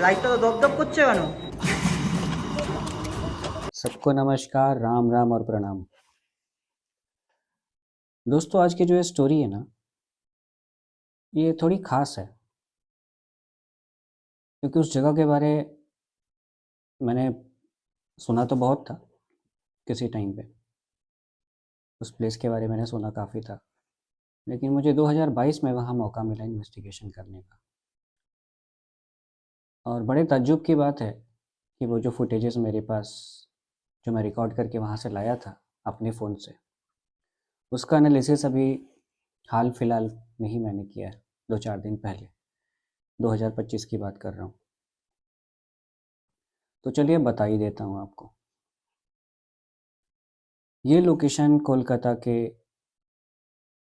লাইটটা তো দপদপ করছে কেন? सबको नमस्कार, राम राम और प्रणाम। दोस्तों, आज की जो ये स्टोरी है ना, ये थोड़ी ख़ास है क्योंकि उस जगह के बारे मैंने सुना तो बहुत था किसी टाइम पे। उस प्लेस के बारे में मैंने सुना काफ़ी था, लेकिन मुझे 2022 में वहाँ मौका मिला इन्वेस्टिगेशन करने का। और बड़े ताज्जुब की बात है कि वो जो फुटेजेस मेरे पास जो मैं रिकॉर्ड करके वहाँ से लाया था अपने फ़ोन से, उसका एनालिसिस अभी हाल फिलहाल में ही मैंने किया है, 2-4 दिन पहले। 2025 की बात कर रहा हूँ। तो चलिए बता ही देता हूँ आपको। ये लोकेशन कोलकाता के,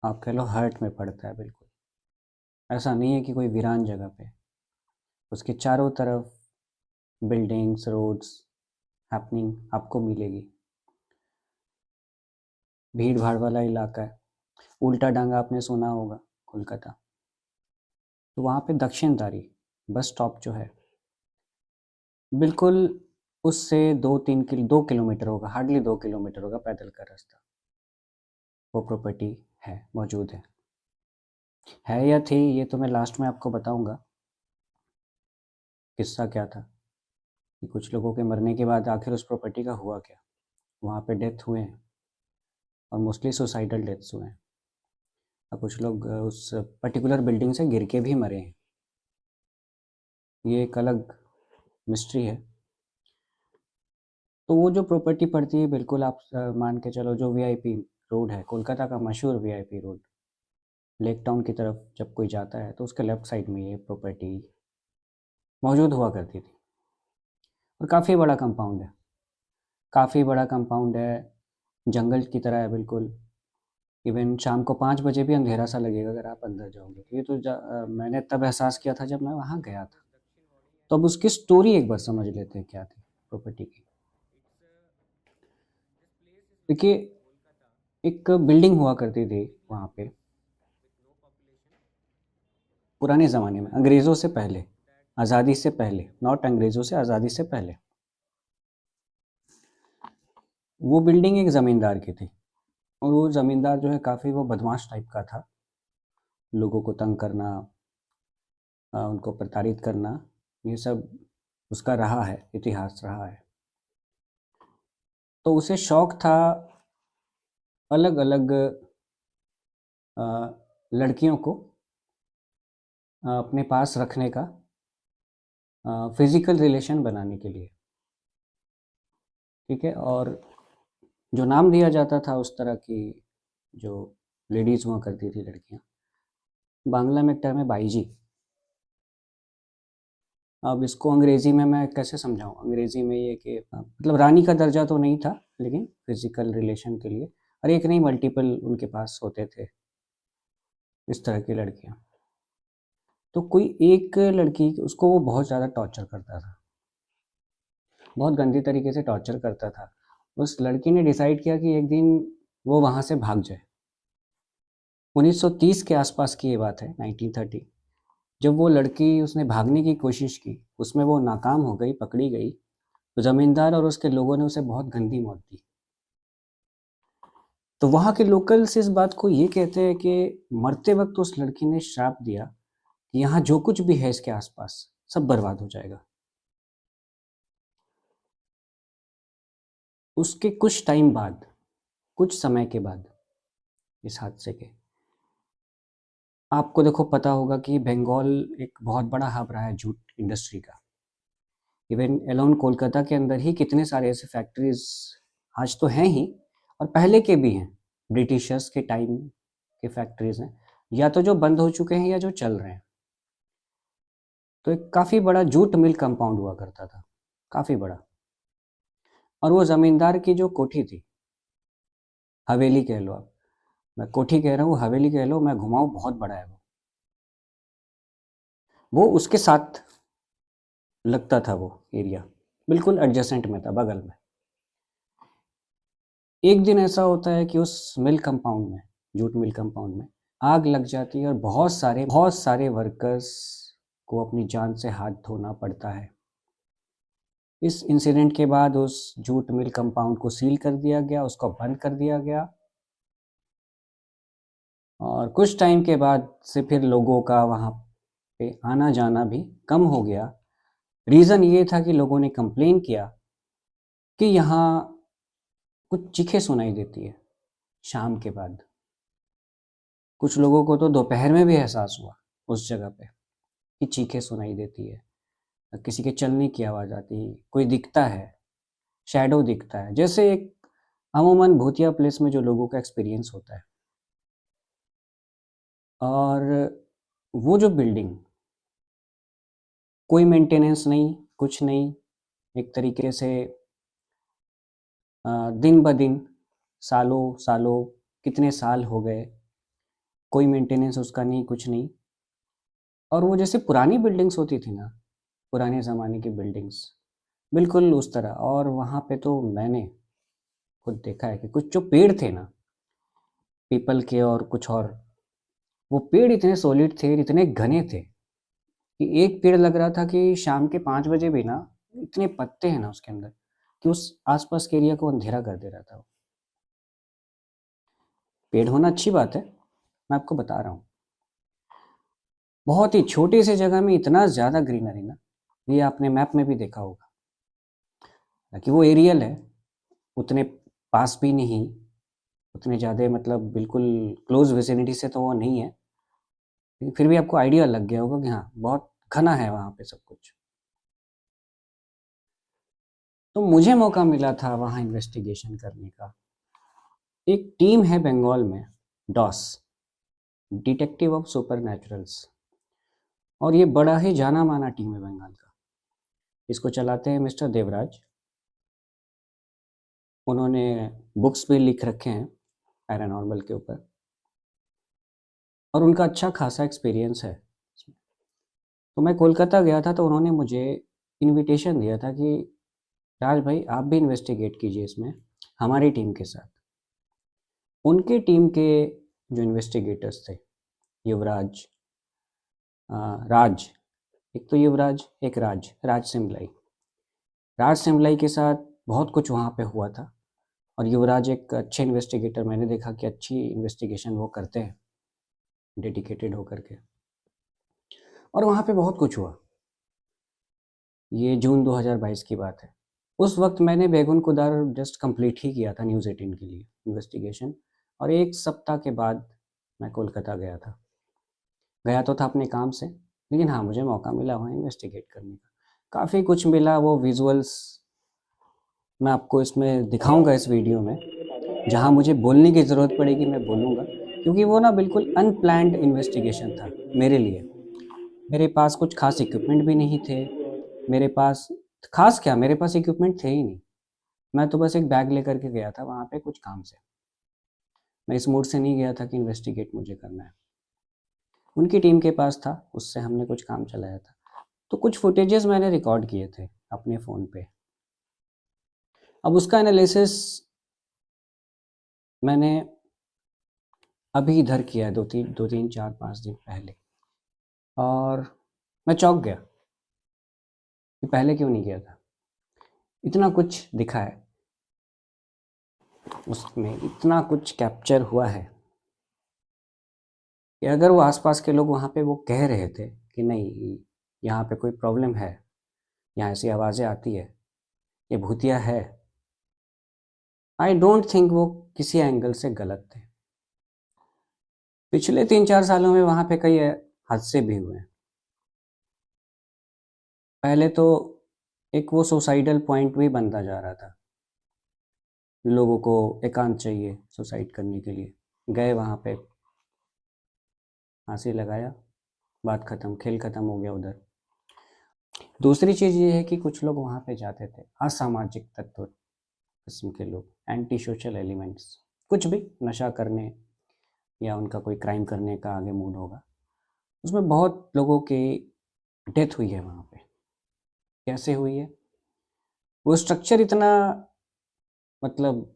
आप कह लो, हार्ट में पड़ता है बिल्कुल। ऐसा नहीं है कि कोई वीरान जगह पे। उसके चारों तरफ बिल्डिंग्स, रोड्स हैपनिंग आपको मिलेगी। भीड़ भाड़ वाला इलाका है। उल्टा डांगा आपने सुना होगा, कोलकाता। तो वहाँ पे दक्षिणधारी बस स्टॉप जो है, बिल्कुल उससे 2 किलोमीटर होगा, हार्डली 2 किलोमीटर होगा पैदल का रास्ता। वो प्रॉपर्टी है, मौजूद है या थी, ये तो मैं लास्ट में आपको बताऊंगा किस्सा क्या था, कि कुछ लोगों के मरने के बाद आखिर उस प्रॉपर्टी का हुआ क्या। वहाँ पे डेथ हुए हैं और मोस्टली सुसाइडल डेथ्स हुए हैं, और कुछ लोग उस पर्टिकुलर बिल्डिंग से गिर के भी मरे हैं। ये एक अलग मिस्ट्री है। तो वो जो प्रॉपर्टी पड़ती है, बिल्कुल आप मान के चलो, जो वीआईपी रोड है, कोलकाता का मशहूर वीआईपी रोड, लेक टाउन की तरफ जब कोई जाता है तो उसके लेफ्ट साइड में ये प्रॉपर्टी मौजूद हुआ करती थी। और काफ़ी बड़ा कंपाउंड है, काफ़ी बड़ा कंपाउंड है, जंगल की तरह है बिल्कुल। इवन शाम को 5 बजे भी अंधेरा सा लगेगा अगर आप अंदर जाओगे। ये तो मैंने तब एहसास किया था जब मैं वहाँ गया था। तो अब उसकी स्टोरी एक बार समझ लेते हैं क्या थी प्रॉपर्टी की। देखिए, एक बिल्डिंग हुआ करती थी वहाँ पे पुराने ज़माने में, अंग्रेज़ों से पहले, आज़ादी से पहले, नॉट अंग्रेज़ों से, आज़ादी से पहले। वो बिल्डिंग एक ज़मींदार की थी, और वो ज़मींदार जो है काफ़ी वो बदमाश टाइप का था। लोगों को तंग करना, उनको प्रताड़ित करना, ये सब उसका रहा है, इतिहास रहा है। तो उसे शौक था अलग अलग लड़कियों को अपने पास रखने का, फिजिकल रिलेशन बनाने के लिए। ठीक है। और जो नाम दिया जाता था उस तरह की जो लेडीज़ हुआ करती थी, लड़कियां, बांग्ला में एक टर्म है बाईजी। अब इसको अंग्रेज़ी में मैं कैसे समझाऊं? अंग्रेज़ी में ये कि मतलब रानी का दर्जा तो नहीं था, लेकिन फिजिकल रिलेशन के लिए, और एक नहीं मल्टीपल उनके पास होते थे इस तरह की लड़कियां। तो कोई एक लड़की, उसको वो बहुत ज़्यादा टॉर्चर करता था, बहुत गंदी तरीके से टॉर्चर करता था। उस लड़की ने डिसाइड किया कि एक दिन वो वहाँ से भाग जाए। 1930 के आसपास की ये बात है, 1930। जब वो लड़की, उसने भागने की कोशिश की, उसमें वो नाकाम हो गई, पकड़ी गई, तो ज़मींदार और उसके लोगों ने उसे बहुत गंदी मौत दी। तो वहाँ के लोकल्स इस बात को ये कहते हैं कि मरते वक्त उस लड़की ने श्राप दिया कि यहाँ जो कुछ भी है इसके आसपास सब बर्बाद हो जाएगा। उसके कुछ टाइम बाद, कुछ समय के बाद इस हादसे के, आपको देखो पता होगा कि बंगाल एक बहुत बड़ा हब रहा है जूट इंडस्ट्री का। इवन अलोन कोलकाता के अंदर ही कितने सारे ऐसे फैक्ट्रीज आज तो हैं ही, और पहले के भी हैं, ब्रिटिशर्स के टाइम के फैक्ट्रीज हैं, या तो जो बंद हो चुके हैं या जो चल रहे हैं। तो एक काफ़ी बड़ा जूट मिल कंपाउंड हुआ करता था, काफ़ी बड़ा। और वो ज़मींदार की जो कोठी थी, हवेली कह लो आप, मैं कोठी कह रहा हूँ, हवेली कह लो, मैं घुमाऊँ, बहुत बड़ा है वो उसके साथ लगता था, वो एरिया बिल्कुल एडजेसेंट में था, बगल में। एक दिन ऐसा होता है कि उस मिल कंपाउंड में, जूट मिल कंपाउंड में आग लग जाती है, और बहुत सारे वर्कर्स को अपनी जान से हाथ धोना पड़ता है। इस इंसिडेंट के बाद उस जूट मिल कंपाउंड को सील कर दिया गया, उसको बंद कर दिया गया और कुछ टाइम के बाद से फिर लोगों का वहाँ पे आना जाना भी कम हो गया। रीज़न ये था कि लोगों ने कंप्लेन किया कि यहाँ कुछ चीखें सुनाई देती है शाम के बाद। कुछ लोगों को तो दोपहर में भी एहसास हुआ उस जगह पे कि चीखें सुनाई देती है, किसी के चलने की आवाज़ आती है, कोई दिखता है, शैडो दिखता है, जैसे एक अमूमन भूतिया प्लेस में जो लोगों का एक्सपीरियंस होता है। और वो जो बिल्डिंग, कोई मेंटेनेंस नहीं, कुछ नहीं, एक तरीके से दिन ब दिन, सालों सालों, कितने साल हो गए, कोई मेंटेनेंस उसका नहीं, कुछ नहीं। और वो जैसे पुरानी बिल्डिंग्स होती थी ना, पुराने ज़माने की बिल्डिंग्स, बिल्कुल उस तरह। और वहाँ पे तो मैंने खुद देखा है कि कुछ जो पेड़ थे ना, पीपल के और कुछ और, वो पेड़ इतने सॉलिड थे, इतने घने थे कि एक पेड़ लग रहा था कि शाम के 5 बजे भी ना, इतने पत्ते हैं ना उसके अंदर कि उस आसपास के एरिया को अंधेरा कर दे रहा था। पेड़ होना अच्छी बात है, मैं आपको बता रहा हूँ। बहुत ही छोटी सी जगह में इतना ज़्यादा ग्रीनरी ना, ये आपने मैप में भी देखा होगा। कि वो एरियल है, उतने पास भी नहीं, उतने ज़्यादा मतलब बिल्कुल क्लोज विसिनिटी से तो वो नहीं है, लेकिन फिर भी आपको आइडिया लग गया होगा कि हाँ बहुत घना है वहाँ पे सब कुछ। तो मुझे मौका मिला था वहाँ इन्वेस्टिगेशन करने का। एक टीम है बंगाल में, DOS, detective of supernaturals, और ये बड़ा ही जाना माना टीम है बंगाल का। इसको चलाते हैं मिस्टर देवराज। उन्होंने बुक्स भी लिख रखे हैं पैरानॉर्मल के ऊपर और उनका अच्छा खासा एक्सपीरियंस है। तो मैं कोलकाता गया था तो उन्होंने मुझे इनविटेशन दिया था कि राज भाई आप भी इन्वेस्टिगेट कीजिए इसमें हमारी टीम के साथ। उनके टीम के जो इन्वेस्टिगेटर्स थे, युवराज, राज, एक तो युवराज, एक राज सिमलाई। राज सिमलाई के साथ बहुत कुछ वहाँ पे हुआ था और युवराज एक अच्छे इन्वेस्टिगेटर, मैंने देखा कि अच्छी इन्वेस्टिगेशन वो करते हैं डेडिकेटेड होकर के। और वहाँ पे बहुत कुछ हुआ। ये जून 2022 की बात है। उस वक्त मैंने बैगुन कुदार जस्ट कंप्लीट ही किया था न्यूज़ 18 के लिए इन्वेस्टिगेशन, और एक सप्ताह के बाद मैं कोलकाता गया था। गया तो था अपने काम से, लेकिन हाँ मुझे मौका मिला वहाँ इन्वेस्टिगेट करने का। काफ़ी कुछ मिला, वो विजुअल्स मैं आपको इसमें दिखाऊंगा इस वीडियो में। जहाँ मुझे बोलने की ज़रूरत पड़ेगी मैं बोलूँगा, क्योंकि वो ना बिल्कुल अनप्लैन्ड इन्वेस्टिगेशन था मेरे लिए। मेरे पास कुछ खास इक्विपमेंट भी नहीं थे, मेरे पास खास क्या, मेरे पास इक्विपमेंट थे ही नहीं। मैं तो बस एक बैग लेकर के गया था वहाँ पे कुछ काम से। मैं इस मूड से नहीं गया था कि इन्वेस्टिगेट मुझे करना है। उनकी टीम के पास था, उससे हमने कुछ काम चलाया था। तो कुछ फुटेजेस मैंने रिकॉर्ड किए थे अपने फ़ोन पे। अब उसका एनालिसिस मैंने अभी इधर किया है, 2 3 4 5 दिन पहले, और मैं चौंक गया कि पहले क्यों नहीं किया था। इतना कुछ दिखा है उसमें, इतना कुछ कैप्चर हुआ है कि अगर वो आसपास के लोग वहाँ पे वो कह रहे थे कि नहीं यहाँ पे कोई प्रॉब्लम है, यहाँ ऐसी आवाज़ें आती है, ये भूतिया है, आई डोंट थिंक वो किसी एंगल से गलत थे। पिछले 3 4 सालों में वहाँ पे कई हादसे भी हुए हैं। पहले तो एक वो सुसाइडल पॉइंट भी बनता जा रहा था, लोगों को एकांत चाहिए सुसाइड करने के लिए, गए वहाँ पे, फांसी लगाया, बात ख़त्म, खेल ख़त्म हो गया उधर। दूसरी चीज़ ये है कि कुछ लोग वहाँ पे जाते थे असामाजिक तत्व किस्म के लोग, एंटी सोशल एलिमेंट्स, कुछ भी नशा करने या उनका कोई क्राइम करने का आगे मूड होगा। उसमें बहुत लोगों की डेथ हुई है वहाँ पे। कैसे हुई है? वो स्ट्रक्चर इतना मतलब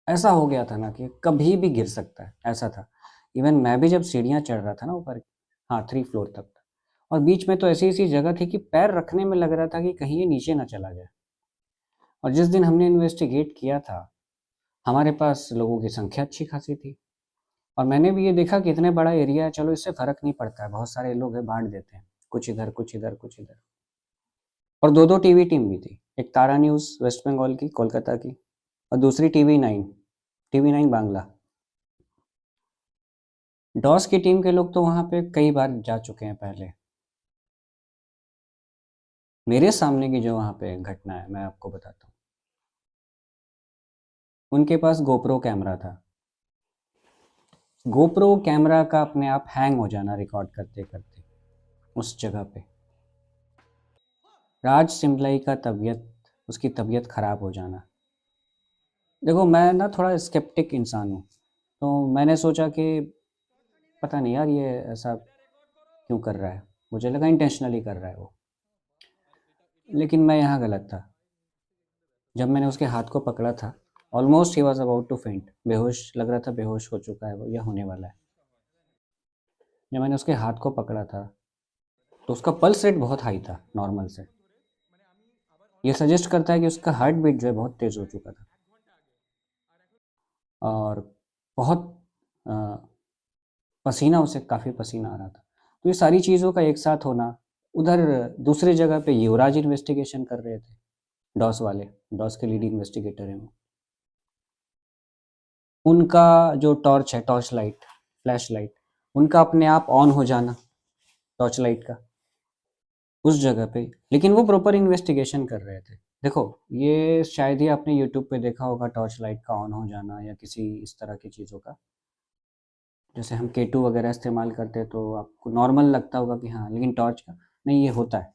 ऐसा हो गया था ना कि कभी भी गिर सकता है, ऐसा था। इवन मैं भी जब सीढ़ियाँ चढ़ रहा था ना ऊपर, हाँ 3 फ्लोर तक था, और बीच में तो ऐसी ऐसी जगह थी कि पैर रखने में लग रहा था कि कहीं ये नीचे ना चला जाए। और जिस दिन हमने इन्वेस्टिगेट किया था, हमारे पास लोगों की संख्या अच्छी खासी थी। और मैंने भी ये देखा कि इतने बड़ा एरिया है, चलो इससे फ़र्क नहीं पड़ता है, बहुत सारे लोग हैं, बाँट देते हैं, कुछ इधर, कुछ इधर, कुछ इधर। और 2-2 टीवी टीम भी थी, एक तारा न्यूज़ वेस्ट बंगाल की, कोलकाता की, और दूसरी टीवी 9 बांग्ला। डॉस की टीम के लोग तो वहाँ पे कई बार जा चुके हैं पहले। मेरे सामने की जो वहाँ पे घटना है, मैं आपको बताता हूँ। उनके पास गोप्रो कैमरा था। गोप्रो कैमरा का अपने आप हैंग हो जाना रिकॉर्ड करते-करते उस जगह पे। राज सिमलाई का उसकी तबीयत ख़राब हो जाना। देखो मैं ना थोड़ा स्केप्टिक इंसान हूँ, तो मैंने सोचा कि पता नहीं यार ये ऐसा क्यों कर रहा है? मुझे लगा इंटेंशनली कर रहा है वो। लेकिन मैं यहाँ गलत था। जब मैंने उसके हाथ को पकड़ा था, ऑलमोस्ट ही वाज़ अबाउट टू फेंट, बेहोश लग रहा था, बेहोश हो चुका है वो या होने वाला है। जब मैंने उसके हाथ को पकड़ा था, तो उसका पल्स रेट बहुत हाई था नॉर्मल से। ये सजेस्ट करता है कि उसका हार्ट बीट जो है बहुत तेज़ हो चुका था। और बहुत अ, पसीना, उसे काफ़ी पसीना आ रहा था। तो ये सारी चीज़ों का एक साथ होना, उधर दूसरी जगह पे युवराज इन्वेस्टिगेशन कर रहे थे, डॉस वाले, डॉस के लीड इन्वेस्टिगेटर हैं वो। उनका जो टॉर्च है, टॉर्च लाइट, फ्लैश लाइट, उनका अपने आप ऑन हो जाना, टॉर्च लाइट का, उस जगह पे। लेकिन वो प्रॉपर इन्वेस्टिगेशन कर रहे थे। देखो, ये शायद ही आपने यूट्यूब पे देखा होगा टॉर्च लाइट का ऑन हो जाना या किसी इस तरह की चीज़ों का। जैसे हम K2 वगैरह इस्तेमाल करते हैं तो आपको नॉर्मल लगता होगा कि हाँ, लेकिन टॉर्च का नहीं, ये होता है।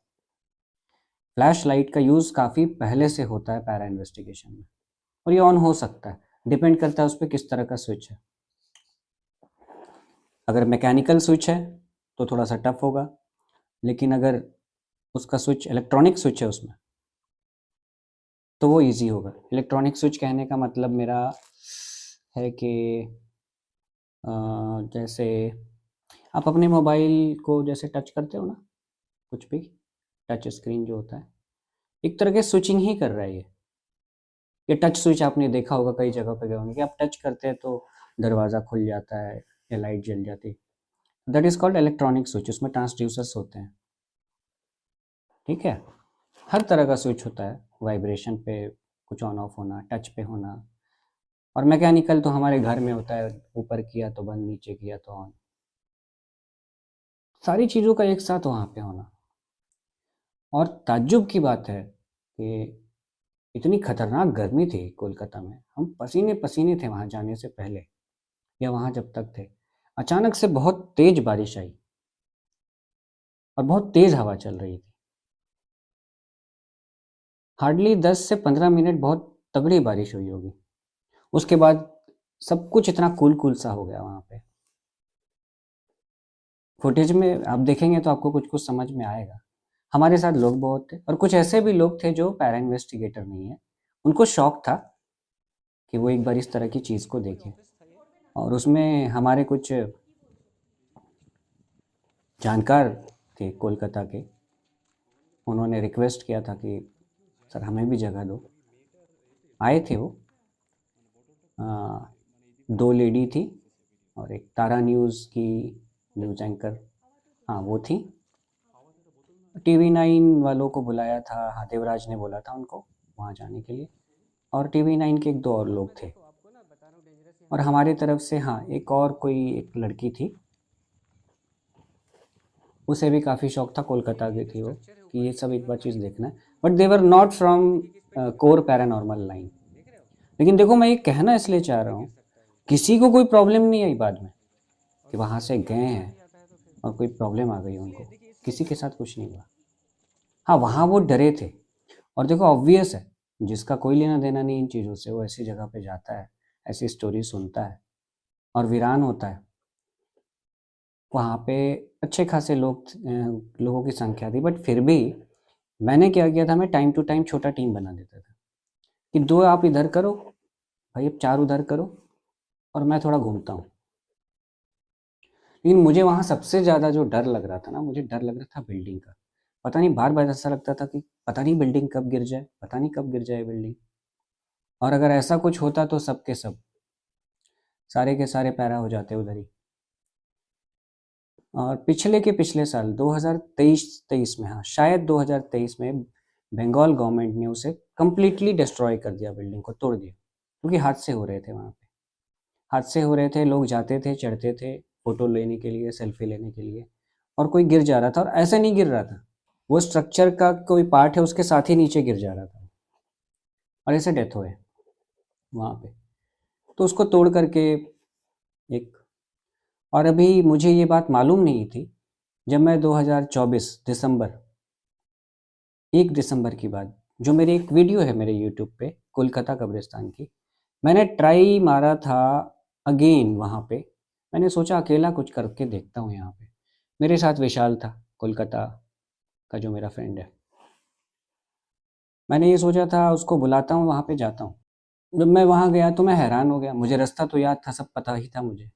फ्लैश लाइट का यूज़ काफ़ी पहले से होता है पैरा इन्वेस्टिगेशन में, और ये ऑन हो सकता है, डिपेंड करता है उस पर किस तरह का स्विच है। अगर मैकेनिकल स्विच है तो थोड़ा सा टफ होगा, लेकिन अगर उसका स्विच इलेक्ट्रॉनिक स्विच है उसमें, तो वो इजी होगा। इलेक्ट्रॉनिक स्विच कहने का मतलब मेरा है कि जैसे आप अपने मोबाइल को जैसे टच करते हो ना, कुछ भी टच स्क्रीन जो होता है, एक तरह के स्विचिंग ही कर रहा है ये टच स्विच आपने देखा होगा कई जगह पे गए होंगे कि आप टच करते हैं तो दरवाज़ा खुल जाता है या लाइट जल जाती है। That is called electronic switch, उसमें ट्रांसड्यूसर्स होते हैं। ठीक है, हर तरह का स्विच होता है, वाइब्रेशन पे कुछ ऑन ऑफ होना, टच पे होना। और मैकेनिकल तो हमारे घर में होता है, ऊपर किया तो बंद, नीचे किया तो ऑन। सारी चीज़ों का एक साथ वहाँ पे होना। और ताज्जुब की बात है कि इतनी खतरनाक गर्मी थी कोलकाता में, हम पसीने पसीने थे वहाँ जाने से पहले या वहाँ जब तक थे। अचानक से बहुत तेज बारिश आई और बहुत तेज हवा चल रही थी। हार्डली 10 से 15 मिनट बहुत तगड़ी बारिश हुई होगी। उसके बाद सब कुछ इतना कूल कूल सा हो गया वहाँ पे। फुटेज में आप देखेंगे तो आपको कुछ कुछ समझ में आएगा। हमारे साथ लोग बहुत थे और कुछ ऐसे भी लोग थे जो पैरा इन्वेस्टिगेटर नहीं है। उनको शौक था कि वो एक बार इस तरह की चीज़ को देखें। और उसमें हमारे कुछ जानकार थे कोलकाता के, उन्होंने रिक्वेस्ट किया था कि सर हमें भी जगह दो। आए थे वो, अ, 2 लेडी थी और एक तारा न्यूज़ की न्यूज़ एंकर, हाँ वो थी। टीवी 9 वालों को बुलाया था, हाँ देवराज ने बोला था उनको वहाँ जाने के लिए। और टीवी 9 के 1-2 और लोग थे। और हमारी तरफ से हाँ, एक और कोई एक लड़की थी, उसे भी काफ़ी शौक था, कोलकाता की थी वो, कि ये सब एक बार चीज़ देखना है। But they were not from core paranormal line. लेकिन देखो मैं ये कहना इसलिए चाह रहा हूँ, किसी को कोई प्रॉब्लम नहीं आई बाद में कि वहाँ से गए हैं और कोई प्रॉब्लम आ गई उनको, किसी के साथ कुछ नहीं हुआ। हाँ, वहाँ वो डरे थे। और देखो ऑब्वियस है, जिसका कोई लेना देना नहीं इन चीज़ों से, वो ऐसी जगह पे जाता है, ऐसी स्टोरी सुनता है और वीरान होता है। वहाँ पे अच्छे खासे लोगों की संख्या थी, बट फिर भी मैंने क्या किया था, मैं टाइम टू टाइम छोटा टीम बना देता था कि 2 आप इधर करो, भाई अब 4 उधर करो, और मैं थोड़ा घूमता हूँ। लेकिन मुझे वहाँ सबसे ज़्यादा जो डर लग रहा था ना, मुझे डर लग रहा था बिल्डिंग का। पता नहीं, बार-बार ऐसा लगता था कि पता नहीं बिल्डिंग कब गिर जाए, पता नहीं कब गिर जाए बिल्डिंग। और अगर ऐसा कुछ होता तो सब के सब, सारे के सारे पैरा हो जाते उधर ही। और पिछले के पिछले साल 2023 में, हाँ शायद 2023 में, बंगाल गवर्नमेंट ने उसे कंप्लीटली डिस्ट्रॉय कर दिया, बिल्डिंग को तोड़ दिया, क्योंकि हादसे हो रहे थे वहाँ पे। हादसे हो रहे थे, लोग जाते थे, चढ़ते थे फोटो लेने के लिए, सेल्फी लेने के लिए, और कोई गिर जा रहा था। और ऐसे नहीं गिर रहा था, वो स्ट्रक्चर का कोई पार्ट है उसके साथ ही नीचे गिर जा रहा था, और ऐसे डेथ हुए वहाँ पे। तो उसको तोड़ करके एक, और अभी मुझे ये बात मालूम नहीं थी, जब मैं 2024 दिसंबर, 1 दिसंबर की बात, जो मेरी एक वीडियो है मेरे यूट्यूब पे कोलकाता कब्रिस्तान की, मैंने ट्राई मारा था अगेन वहाँ पे। मैंने सोचा अकेला कुछ करके देखता हूँ यहाँ पे। मेरे साथ विशाल था, कोलकाता का जो मेरा फ्रेंड है। मैंने ये सोचा था उसको बुलाता हूँ, वहाँ पे जाता हूँ। जब मैं वहाँ गया तो मैं हैरान हो गया। मुझे रास्ता तो याद था, सब पता ही था मुझे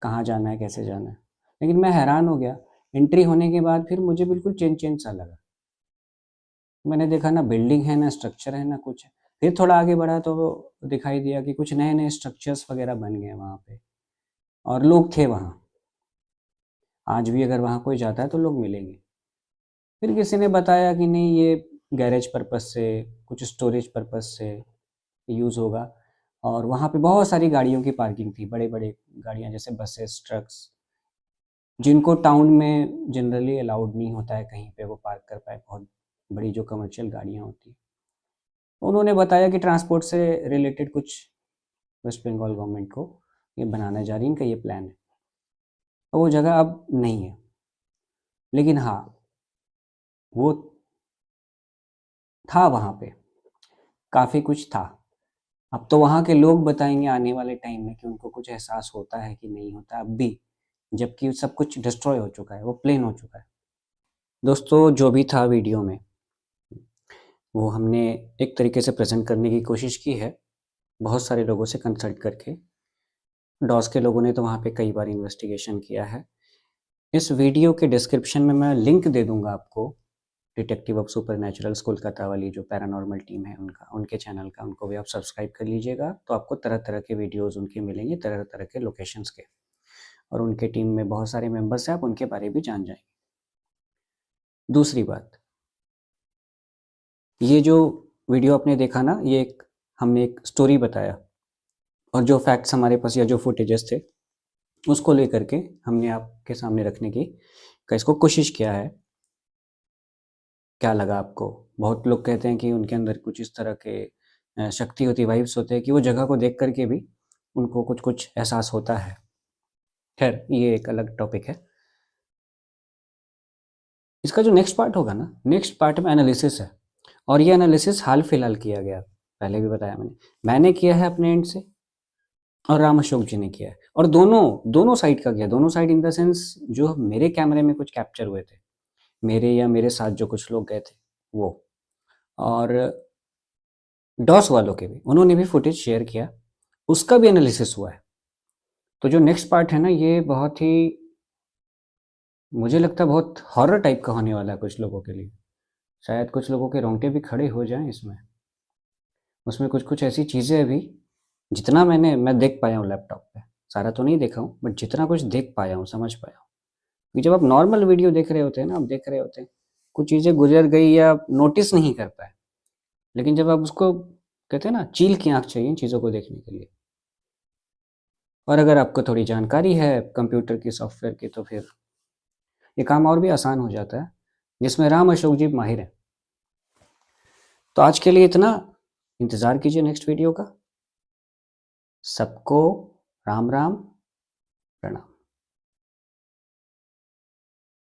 कहाँ जाना है, कैसे जाना है, लेकिन मैं हैरान हो गया। एंट्री होने के बाद फिर मुझे बिल्कुल चेंज चेंज सा लगा। मैंने देखा ना बिल्डिंग है, ना स्ट्रक्चर है, ना कुछ है। फिर थोड़ा आगे बढ़ा तो दिखाई दिया कि कुछ नए नए स्ट्रक्चर्स वगैरह बन गए वहाँ पे, और लोग थे वहाँ। आज भी अगर वहाँ कोई जाता है तो लोग मिलेंगे। फिर किसी ने बताया कि नहीं, ये गैरेज पर्पस से, कुछ स्टोरेज पर्पस से यूज़ होगा। और वहाँ पे बहुत सारी गाड़ियों की पार्किंग थी, बड़े बड़े गाड़ियाँ जैसे बसेस, ट्रक्स, जिनको टाउन में जनरली अलाउड नहीं होता है कहीं पे वो पार्क कर पाए, बहुत बड़ी जो कमर्शियल गाड़ियाँ होती हैं। उन्होंने बताया कि ट्रांसपोर्ट से रिलेटेड कुछ वेस्ट बंगाल गवर्नमेंट को ये बनाना जा रही है, इनका ये प्लान है। और वो जगह अब नहीं है, लेकिन हाँ वो था वहाँ पे, काफ़ी कुछ था। अब तो वहाँ के लोग बताएंगे आने वाले टाइम में कि उनको कुछ एहसास होता है कि नहीं होता अब भी, जबकि सब कुछ डिस्ट्रॉय हो चुका है, वो प्लेन हो चुका है। दोस्तों, जो भी था वीडियो में वो हमने एक तरीके से प्रेजेंट करने की कोशिश की है, बहुत सारे लोगों से कंसल्ट करके। डॉस के लोगों ने तो वहाँ पे कई बार इन्वेस्टिगेशन किया है। इस वीडियो के डिस्क्रिप्शन में मैं लिंक दे दूंगा आपको, डिटेक्टिव ऑफ सुपरनैचुरल्स कोलकाता वाली जो पैरानॉर्मल टीम है उनका, उनके चैनल का, उनको भी आप सब्सक्राइब कर लीजिएगा। तो आपको तरह तरह के वीडियोज़ उनके मिलेंगे, तरह तरह के लोकेशंस के, और उनके टीम में बहुत सारे मेंबर्स हैं, आप उनके बारे में भी जान जाएंगे। दूसरी बात, ये जो वीडियो आपने देखा ना, ये एक, हमने एक स्टोरी बताया, और जो फैक्ट्स हमारे पास या जो फुटेजेस थे उसको लेकर के हमने आपके सामने रखने की का इसको कोशिश किया है। क्या लगा आपको? बहुत लोग कहते हैं कि उनके अंदर कुछ इस तरह के शक्ति होती, वाइब्स होते हैं कि वो जगह को देख करके भी उनको कुछ कुछ एहसास होता है। खैर, ये एक अलग टॉपिक है। इसका जो नेक्स्ट पार्ट होगा ना, नेक्स्ट पार्ट में एनालिसिस है, और ये एनालिसिस हाल फिलहाल किया गया, पहले भी बताया मैंने किया है अपने एंड से, और राम अशोक जी ने किया है, और दोनों दोनों साइड का किया। दोनों साइड इन द सेंस, जो मेरे कैमरे में कुछ कैप्चर हुए थे, मेरे या मेरे साथ जो कुछ लोग गए थे वो, और डॉस वालों के भी, उन्होंने भी फुटेज शेयर किया, उसका भी एनालिसिस हुआ है। तो जो नेक्स्ट पार्ट है ना, ये बहुत ही, मुझे लगता है बहुत हॉरर टाइप का होने वाला है कुछ लोगों के लिए। शायद कुछ लोगों के रोंगटे भी खड़े हो जाएं इसमें। उसमें कुछ कुछ ऐसी चीज़ें अभी, जितना मैं देख पाया हूँ लैपटॉप पे, सारा तो नहीं देखा हूँ, बट जितना कुछ देख पाया हूँ, समझ पाया हूँ, कि जब आप नॉर्मल वीडियो देख रहे होते हैं ना, आप देख रहे होते हैं, कुछ चीज़ें गुजर गई या नोटिस नहीं कर पाए, लेकिन जब आप उसको, कहते हैं ना, चील की आँख चाहिए इन चीज़ों को देखने के लिए। और अगर आपको थोड़ी जानकारी है कंप्यूटर की, सॉफ्टवेयर की, तो फिर ये काम और भी आसान हो जाता है, जिसमें राम अशोक जी माहिर हैं। तो आज के लिए इतना, इंतज़ार कीजिए नेक्स्ट वीडियो का। सबको राम राम, प्रणाम।